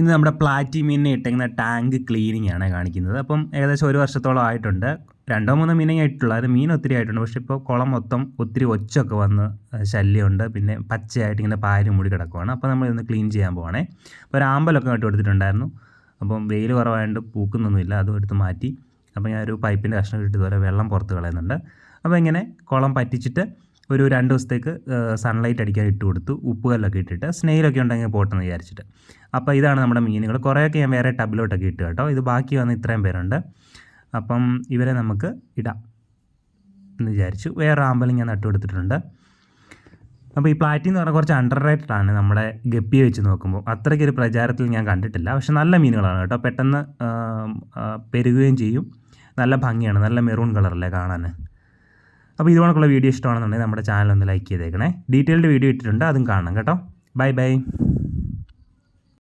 ഇന്ന് നമ്മുടെ പ്ലാറ്റി മീനിനെ ഇട്ടേക്കുന്ന ടാങ്ക് ക്ലീനിങ് ആണ് കാണിക്കുന്നത്. അപ്പം ഏകദേശം 1 വർഷത്തോളം ആയിട്ടുണ്ട്. 2-3 മീനിങ് ആയിട്ടുള്ളൂ. അത് മീൻ ഒത്തിരി ആയിട്ടുണ്ട്. പക്ഷേ ഇപ്പോൾ കുളം മൊത്തം ഒത്തിരി ഒച്ചൊക്കെ വന്ന് ശല്യമുണ്ട്. പിന്നെ പച്ചയായിട്ട് ഇങ്ങനെ പാരി മൂടി കിടക്കുവാണ്. അപ്പോൾ നമ്മൾ ഇന്ന് ക്ലീൻ ചെയ്യാൻ പോവാണേ. അപ്പോൾ ഒരു ആമ്പലൊക്കെ നട്ട് കൊടുത്തിട്ടുണ്ടായിരുന്നു. അപ്പം വെയിൽ കുറവായതുകൊണ്ട് പൂക്കുന്നൊന്നുമില്ല, അതും എടുത്ത് മാറ്റി. അപ്പോൾ ഞാനൊരു പൈപ്പിൻ്റെ കഷ്ണം ഇട്ട് ഇതുപോലെ വെള്ളം പുറത്ത് കളയുന്നുണ്ട്. അപ്പോൾ ഇങ്ങനെ കുളം പറ്റിച്ചിട്ട് ഒരു 2 ദിവസത്തേക്ക് സൺലൈറ്റ് അടിക്കാൻ ഇട്ട് കൊടുത്തു. ഉപ്പുകല്ലൊക്കെ ഇട്ടിട്ട് സ്നെയിലൊക്കെ ഉണ്ടെങ്കിൽ പോട്ടെന്ന് വിചാരിച്ചിട്ട്. അപ്പോൾ ഇതാണ് നമ്മുടെ മീനുകൾ. കുറേയൊക്കെ ഞാൻ വേറെ ടബിലോട്ടൊക്കെ ഇട്ട് കേട്ടോ. ഇത് ബാക്കി വന്ന് ഇത്രയും പേരുണ്ട്. അപ്പം ഇവരെ നമുക്ക് ഇടാം എന്ന് വിചാരിച്ചു. വേറെ ആമ്പലും ഞാൻ നട്ടു കൊടുത്തിട്ടുണ്ട്. അപ്പോൾ ഈ പ്ലാറ്റി എന്ന് പറഞ്ഞാൽ കുറച്ച് അണ്ടർ റേറ്റഡ് ആണ് നമ്മുടെ ഗപ്പിയെ വെച്ച് നോക്കുമ്പോൾ. അത്രയ്ക്കൊരു പ്രചാരത്തിൽ ഞാൻ കണ്ടിട്ടില്ല. പക്ഷെ നല്ല മീനുകളാണ് കേട്ടോ. പെട്ടെന്ന് പെരുകുകയും ചെയ്യും. നല്ല ഭംഗിയാണ്, നല്ല മെറൂൺ കളറല്ലേ കാണാൻ. അപ്പോൾ ഇതുപോലുള്ള വീഡിയോ ഇഷ്ടമാണെന്നുണ്ടെങ്കിൽ നമ്മുടെ ചാനൽ ഒന്ന് ലൈക്ക് ചെയ്തേക്കണേ. ഡീറ്റെയിൽഡ് വീഡിയോ ഇട്ടിട്ടുണ്ട്, അതും കാണണം കേട്ടോ. Bye bye.